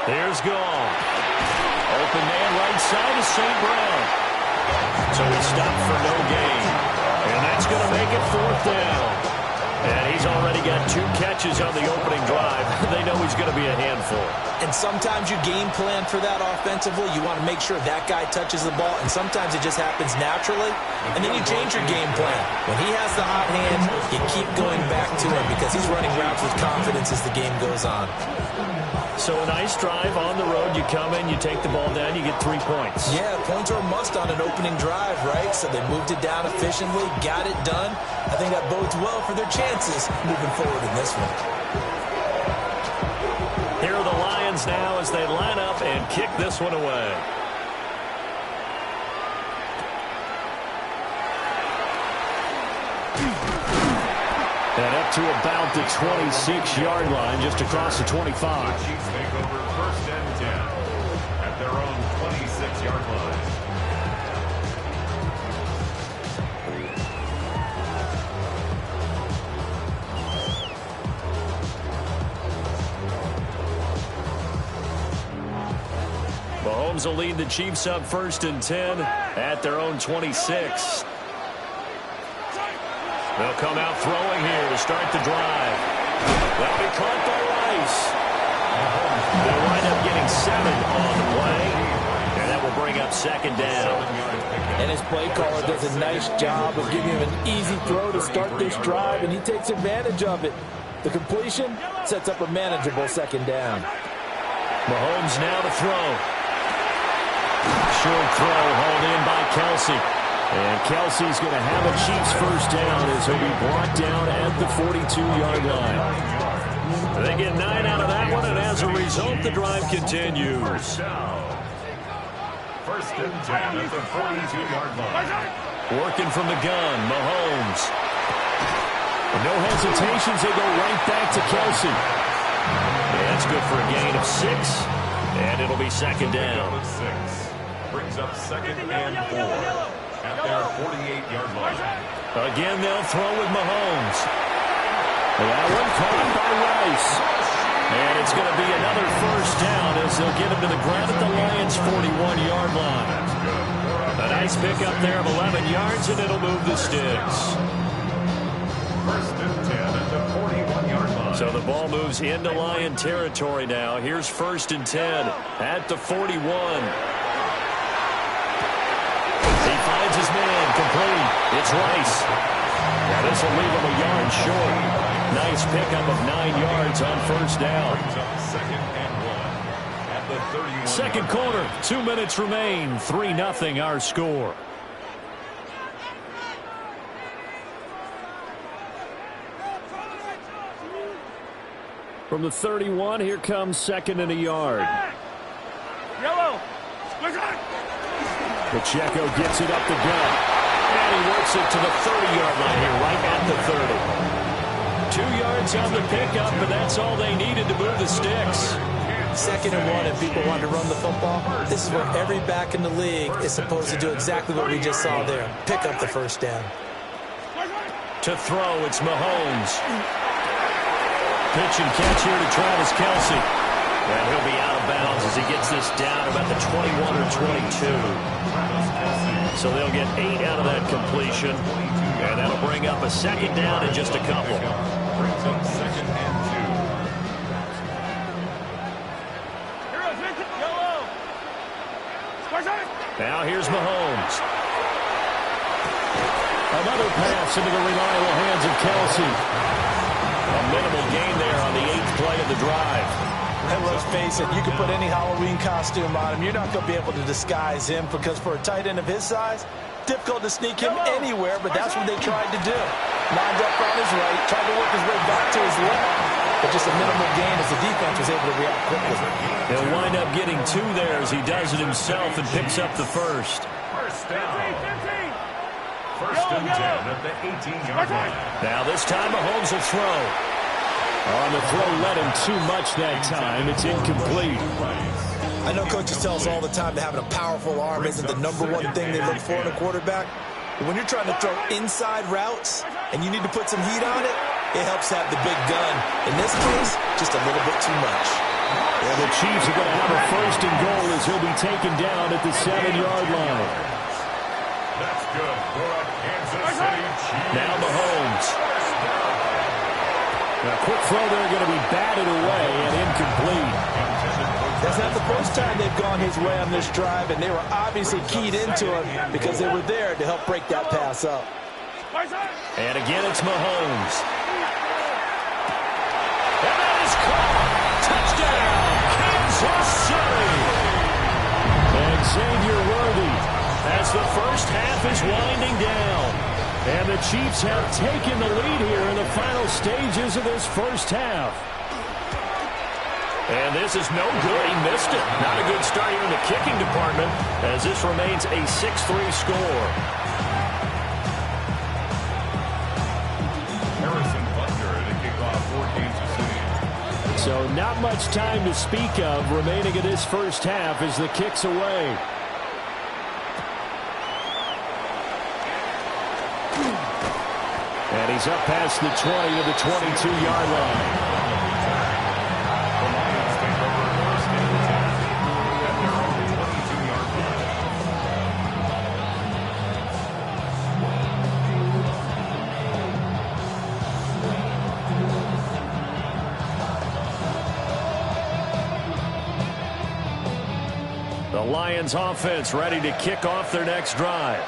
Here's Gall. Open man right side is St. Brown. So he stopped for no gain. And that's going to make it 4th down. And he's already got 2 catches on the opening drive. They know he's going to be a handful. And sometimes you game plan for that offensively. You want to make sure that guy touches the ball, and sometimes it just happens naturally. And then you change your game plan. When he has the hot hand, you keep going back to him because he's running routes with confidence as the game goes on. So a nice drive on the road. You come in, you take the ball down, you get 3 points. Yeah, points are a must on an opening drive, right? So they moved it down efficiently, got it done. I think that bodes well for their chances moving forward in this one. Here are the Lions now as they line up and kick this one away. And up to about the 26-yard line, just across the 25. Chiefs take over 1st and 10 at their own 26-yard line. Mahomes will lead the Chiefs up 1st and 10 at their own 26. They'll come out throwing here to start the drive. That'll be caught by Rice. They'll wind up getting 7 on the play, and that will bring up 2nd down. And his play caller does a nice job of giving him an easy throw to start this drive, and he takes advantage of it. The completion sets up a manageable 2nd down. Mahomes now to throw. Short throw hauled in by Kelsey. And Kelsey's going to have a Chiefs 1st down as he'll be brought down at the 42-yard line. They get 9 out of that one, and as a result, the drive continues. 1st and 10 at the 42-yard line. Working from the gun, Mahomes. No hesitations, they go right back to Kelsey. And that's good for a gain of 6, and it'll be 2nd down. 6 brings up 2nd and 4. At their 48-yard line. Again, they'll throw with Mahomes. That one caught by Rice. And it's going to be another 1st down as they'll get him to the ground at the Lions' 41-yard line. A nice pickup there of 11 yards, and it'll move the sticks. 1st and 10 at the 41-yard line. So the ball moves into Lion territory now. Here's 1st and 10 at the 41. Finds his man, complete. It's Rice. Now this will leave him a yard short. Nice pickup of 9 yards on 1st down. 2nd and 1 at the 31. 2nd quarter, 2 minutes remain. 3-0 our score. From the 31, here comes 2nd and a yard. Yellow. Pacheco gets it up the gut. And he works it to the 30-yard line here, right at the 30. 2 yards on the pickup, and that's all they needed to move the sticks. 2nd and 1, and people want to run the football. This is where every back in the league is supposed to do exactly what we just saw there. Pick up the 1st down. To throw, it's Mahomes. Pitch and catch here to Travis Kelsey. And he'll be out of bounds as he gets this down about the 21 or 22. So they'll get 8 out of that completion. And that'll bring up a 2nd down in just a couple. Brings up 2nd and 2. Now here's Mahomes. Another pass into the reliable hands of Kelsey. A minimal gain there on the 8th play of the drive. And let's face it, you can put any Halloween costume on him. You're not going to be able to disguise him because for a tight end of his size, difficult to sneak him anywhere, but that's what they tried to do. Lined up on his right, tried to work his way back to his left, but just a minimal gain as the defense was able to react quickly. He'll wind up getting 2 there as he does it himself and picks up the 1st. 1st down. 1st and 10 at the 18-yard line. Now this time Mahomes will throw. On the throw, led him too much that time. It's incomplete. I know coaches tell us all the time that having a powerful arm isn't the #1 thing they look for in a quarterback. But when you're trying to throw inside routes and you need to put some heat on it, it helps have the big gun. In this case, just a little bit too much. Well, the Chiefs are going to have a first and goal as he'll be taken down at the 7-yard line. That's good for a Kansas City Chiefs. Now Mahomes. A quick throw there going to be batted away and incomplete. That's not the first time they've gone his way on this drive, and they were obviously keyed into it because they were there to help break that pass up. And again, it's Mahomes. And that is caught. Touchdown, Kansas City. And Xavier Worthy as the first half is winding down. And the Chiefs have taken the lead here in the final stages of this first half. And this is no good. He missed it. Not a good start here in the kicking department as this remains a 6-3 score. Harrison Butler to kick off for Kansas City. So not much time to speak of remaining in this first half as the kick's away. And he's up past the 20 to the 22-yard line. The Lions offense ready to kick off their next drive.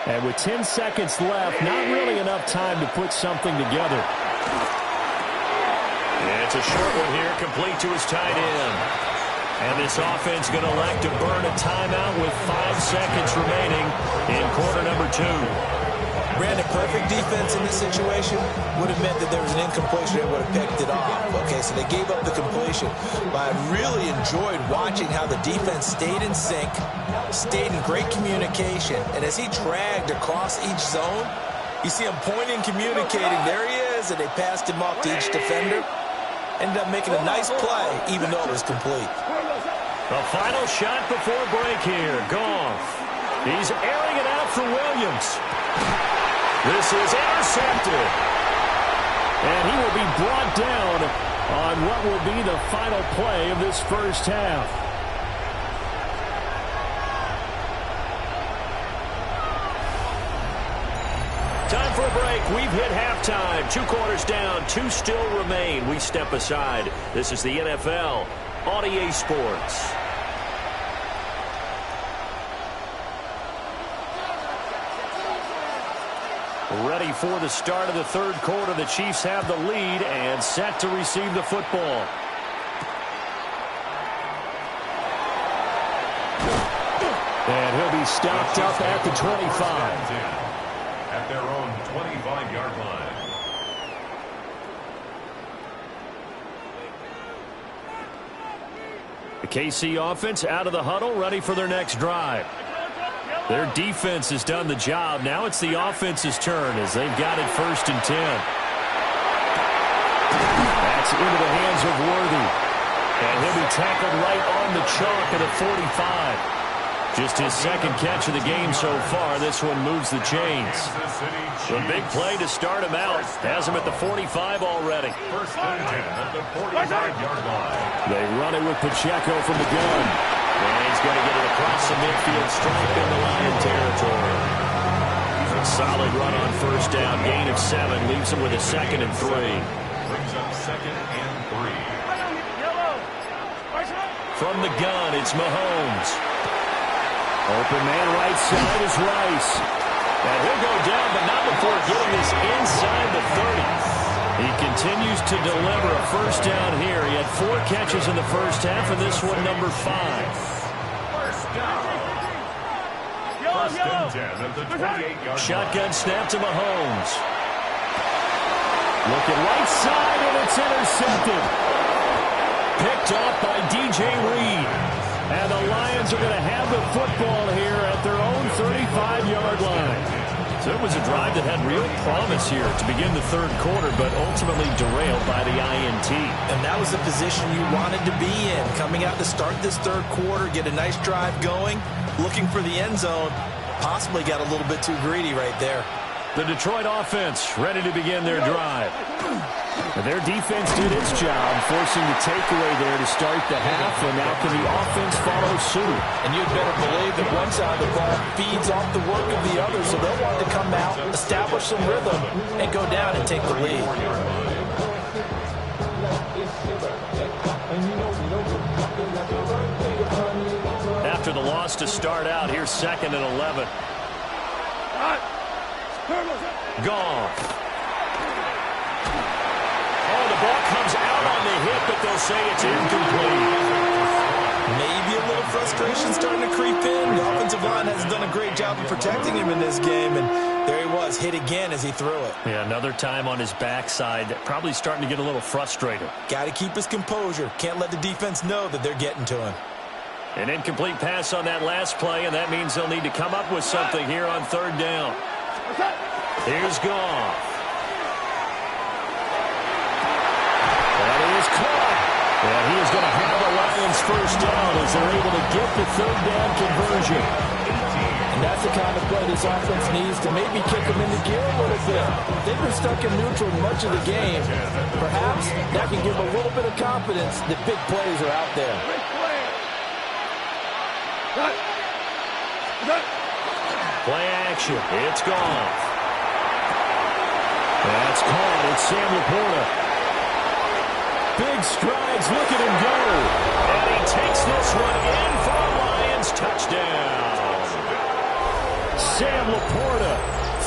And with 10 seconds left, not really enough time to put something together. It's a short one here, complete to his tight end. And this offense going to elect to burn a timeout with 5 seconds remaining in quarter number 2. Brandon, perfect defense in this situation would have meant that there was an incompletion that would have picked it off. Okay, so they gave up the completion. But I really enjoyed watching how the defense stayed in sync, stayed in great communication, and as he dragged across each zone, you see him pointing, communicating. There he is, and they passed him off to each defender. Ended up making a nice play, even though it was complete. The final shot before break here. Goff. He's airing it out for Williams. This is intercepted. And he will be brought down on what will be the final play of this first half. Time for a break. We've hit halftime. 2 quarters down. 2 still remain. We step aside. This is the NFL on EA Sports. Ready for the start of the third quarter. The Chiefs have the lead and set to receive the football. And he'll be stopped up at the 25. At their own 25-yard line. The KC offense out of the huddle, ready for their next drive. Their defense has done the job. Now it's the offense's turn as they've got it 1st and 10. That's into the hands of Worthy. And he'll be tackled right on the chalk at the 45. Just his second catch of the game so far. This one moves the chains. The big play to start him out. Has him at the 45 already. 1st and 10 at the 45-yard line. They run it with Pacheco from the gun. And he's going to get it across the midfield stripe in the Lion territory. A solid run on 1st down. Gain of 7. Leaves him with a 2nd and 3. Brings up 2nd and 3. From the gun, it's Mahomes. Open man right side is Rice. And he'll go down, but not before getting this inside the 30. He continues to deliver a 1st down here. He had 4 catches in the first half, and this one number 5. 1st down. 1st and 10 at the 28-yard line. Shotgun snap to Mahomes. Looking right side, and it's intercepted. Picked off by DJ Reed. And the Lions are going to have the football here at their own 35-yard line. So it was a drive that had real promise here to begin the third quarter, but ultimately derailed by the INT. And that was the position you wanted to be in. Coming out to start this third quarter, get a nice drive going, looking for the end zone. Possibly got a little bit too greedy right there. The Detroit offense ready to begin their drive. Their defense did its job, forcing the takeaway there to start the half, and now can the offense follow suit? And you'd better believe that one side of the ball feeds off the work of the other, so they'll want to come out, establish some rhythm, and go down and take the lead. After the loss to start out, here's 2nd and 11. Goff. Oh, the ball comes out on the hit, but they'll say it's incomplete. Maybe a little frustration starting to creep in. The offensive line hasn't done a great job of protecting him in this game, and there he was, hit again as he threw it. Yeah, another time on his backside, probably starting to get a little frustrated. Got to keep his composure. Can't let the defense know that they're getting to him. An incomplete pass on that last play, and that means they'll need to come up with something here on 3rd down. Here's Goff. That is caught. And he is going to have the Lions first down as they're able to get the 3rd down conversion. And that's the kind of play this offense needs to maybe kick them into gear a little bit. They've been stuck in neutral much of the game. Perhaps that can give a little bit of confidence that big plays are out there. Play action. It's Goff. That's caught. It's Sam Laporta. Big strides. Look at him go. And he takes this one in for a Lions touchdown. Sam Laporta,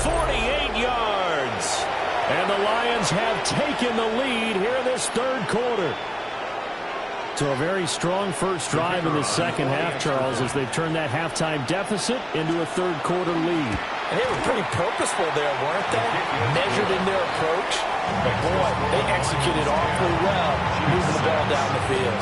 48 yards. And the Lions have taken the lead here in this 3rd quarter. So a very strong first drive in the 2nd half, Charles, as they've turned that halftime deficit into a 3rd quarter lead. And they were pretty purposeful there, weren't they? Measured in their approach. But boy, they executed awfully well, moving the ball down the field.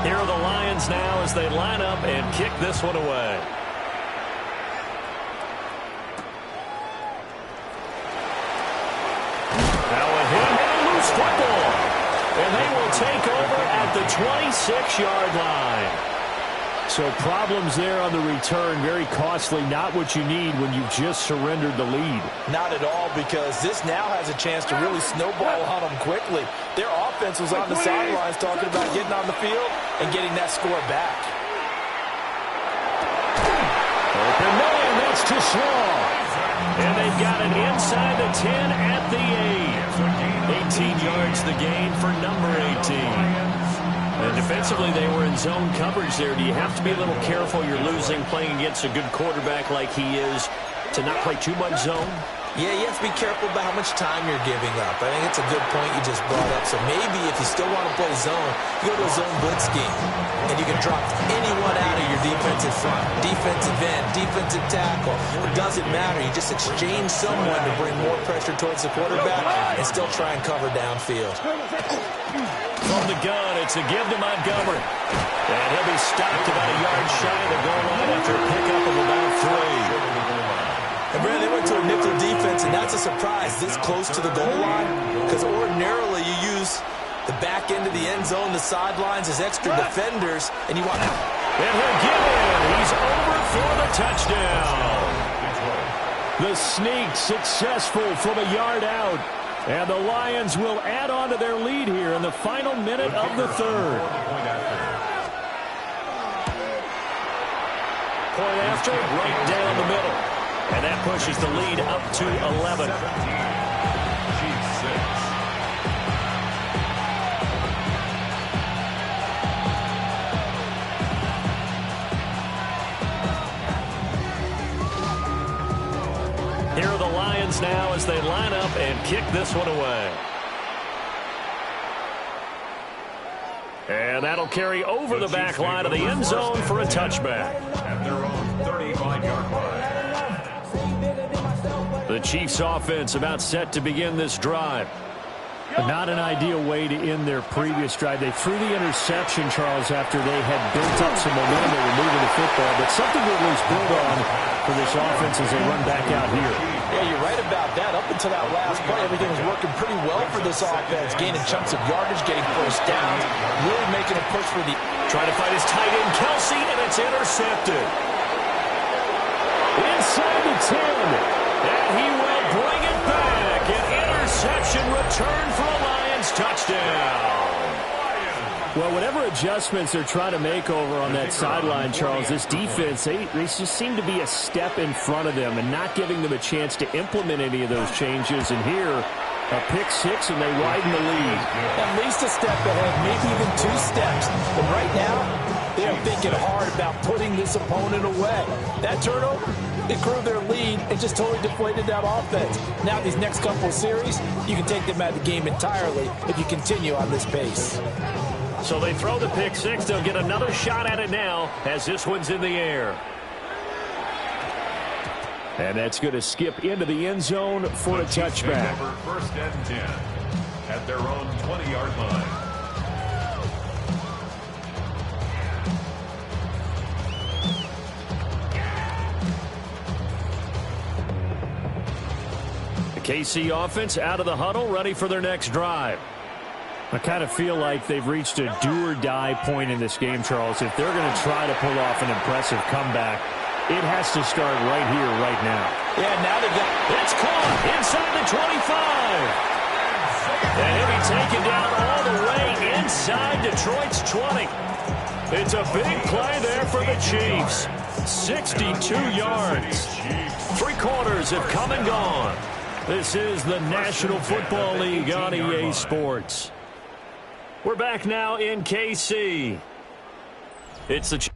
Here are the Lions now as they line up and kick this one away. Now a hit and a loose football. And they will take over at the 26-yard line. So problems there on the return, very costly, not what you need when you've just surrendered the lead. Not at all, because this now has a chance to really snowball on them quickly. Their offense was on the sidelines talking about getting on the field and getting that score back. Open man, that's too slow. And they've got it inside the 10 at the 8. 18 yards the gain for number 18. And defensively, they were in zone coverage there. Do you have to be a little careful? You're losing, playing against a good quarterback like he is, to not play too much zone? Yeah, you have to be careful about how much time you're giving up. I think it's a good point you just brought up. So maybe if you still want to play zone, you go to a zone blitz scheme. And you can drop anyone out of your defensive front. Defensive end, defensive tackle. It doesn't matter. You just exchange someone to bring more pressure towards the quarterback and still try and cover downfield. From the gun, it's a give to Montgomery. And he'll be stopped about a yard shy of the goal line after a pickup of about 3. And Brad, they went to a nickel defense, and that's a surprise this close to the goal line, because ordinarily you use the back end of the end zone, the sidelines as extra defenders, and you want... And he'll get in. He's over for the touchdown. The sneak successful from a yard out. And the Lions will add on to their lead here in the final minute of the 3rd. Point after, right down the middle. And that pushes the lead up to 11. Here are the Lions now as they line up and kick this one away. And that'll carry over the back line of the end zone for a touchback. At their own 35-yard line. The Chiefs offense about set to begin this drive. But not an ideal way to end their previous drive. They threw the interception, Charles, after they had built up some momentum. They were moving the football, but something to at least build on for this offense as they run back out here. Yeah, you're right about that. Up until that last play, everything was working pretty well for this offense. Gaining chunks of yardage, getting first downs, really making a push for the... Trying to fight his tight end, Kelsey, and it's intercepted. inside the 10. And he will bring it back. An interception return for a Lions touchdown. Well, whatever adjustments they're trying to make over on that sideline, Charles, this defense, they just seem to be a step in front of them and not giving them a chance to implement any of those changes. And here, a pick six, and they widen the lead. At least a step ahead, maybe even 2 steps. But right now, they are thinking hard about putting this opponent away. That turnover, it grew their lead and just totally deflated that offense. Now these next couple of series, you can take them out of the game entirely if you continue on this pace. So they throw the pick six. They'll get another shot at it now as this one's in the air. And that's going to skip into the end zone for a touchback. First and 10 at their own 20-yard line. The KC offense out of the huddle, ready for their next drive. I kind of feel like they've reached a do-or-die point in this game, Charles. If they're going to try to pull off an impressive comeback, it has to start right here, right now. Yeah, now they've got... It's caught inside the 25. And he'll be taken down all the way inside Detroit's 20. It's a big play there for the Chiefs. 62 yards. 3 quarters have come and gone. This is the National Football League on EA Sports. We're back now in KC. It's the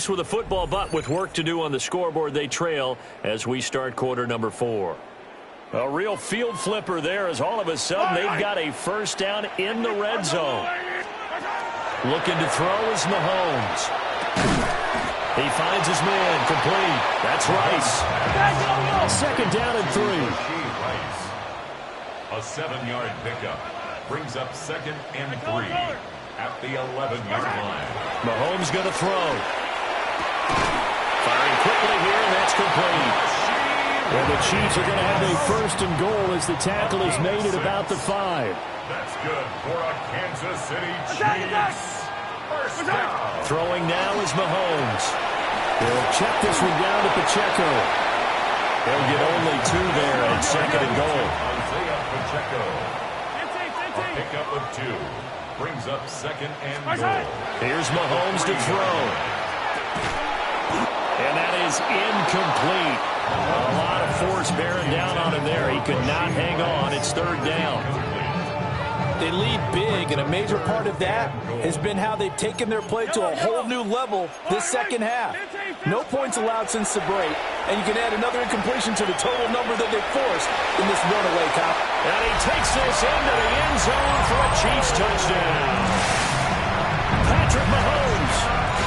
with a football, but with work to do on the scoreboard, they trail as we start quarter number 4. A real field flipper there as all of a sudden they've got a first down in the red zone. Looking to throw is Mahomes. He finds his man complete. That's Rice. Second down and 3. A 7-yard pickup brings up second and 3 at the 11-yard line. Mahomes going to throw. Firing quickly here, and that's complete. Well, the Chiefs are going to have a first and goal as the tackle is made at about the 5. That's good for a Kansas City Chiefs. First down. Throwing now is Mahomes. They'll check this one down to Pacheco. They'll get only 2 there at second and goal. Isaiah Pacheco. A pickup of 2 brings up second and goal. Here's Mahomes to throw. And that is incomplete. A lot of force bearing down on him there. He could not hang on. It's third down. They lead big, and a major part of that has been how they've taken their play to a whole new level this second half. No points allowed since the break, and you can add another incompletion to the total number that they've forced in this runaway, Kyle. And he takes this into the end zone for a Chiefs touchdown. Patrick Mahomes,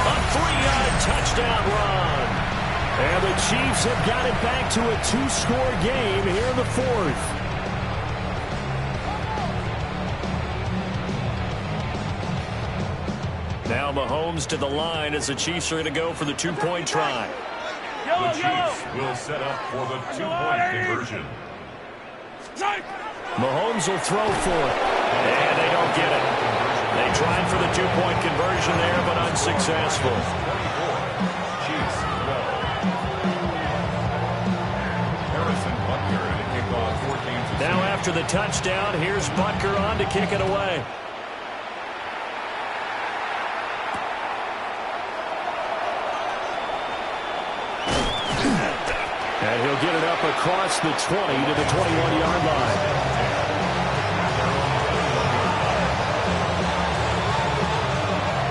a 3-yard touchdown run. And the Chiefs have got it back to a 2-score game here in the 4th. Now Mahomes to the line as the Chiefs are going to go for the 2-point try. The Chiefs will set up for the 2-point conversion. Mahomes will throw for it. And they don't get it. They tried for the 2-point conversion there, but unsuccessful. 24. Chiefs 12. Harrison Butker to kick off for Kansas City. Now after the touchdown, here's Butker on to kick it away. And he'll get it up across the 20 to the 21-yard line.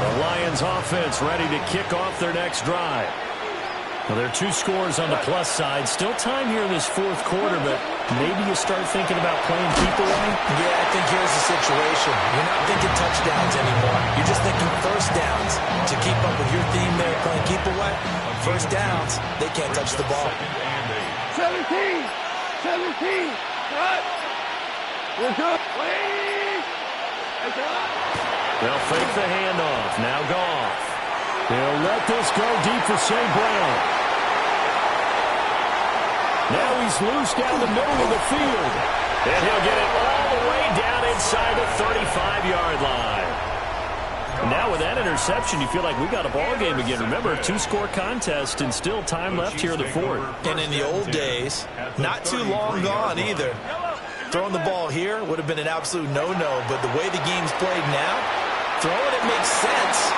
The Lions offense ready to kick off their next drive. Well, there are 2 scores on the plus side. Still time here in this fourth quarter, but maybe you start thinking about playing keep away? Yeah, I think here's the situation. You're not thinking touchdowns anymore. You're just thinking first downs. To keep up with your theme there, playing keep away, first downs, they can't touch the ball. 17. Cut. We're good. Wait. They'll fake the handoff. Now Goff. He'll let this go deep for St. Brown. Now he's loose down the middle of the field. And he'll get it all the way down inside the 35-yard line. Now with that interception, you feel like we got a ball game again. Remember, 2-score contest and still time left here in the fourth. And in the old days, not too long gone either. Throwing the ball here would have been an absolute no-no, but the way the game's played now, throwing it makes sense.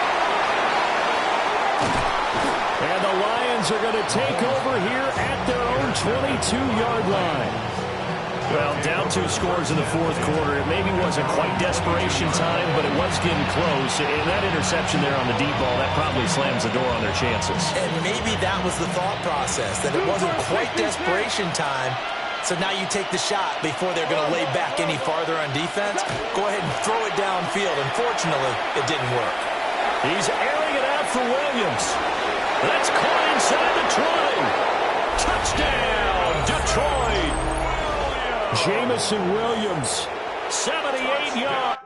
And the Lions are going to take over here at their own 22-yard line. Well, down 2 scores in the fourth quarter. It maybe wasn't quite desperation time, but it was getting close. And that interception there on the deep ball, that probably slams the door on their chances. And maybe that was the thought process, that it wasn't quite desperation time. So now you take the shot before they're going to lay back any farther on defense. Go ahead and throw it downfield. Unfortunately, it didn't work. He's airing it out for Williams. That's caught inside the 20. Touchdown, Detroit. Jamison Williams. 78 yards.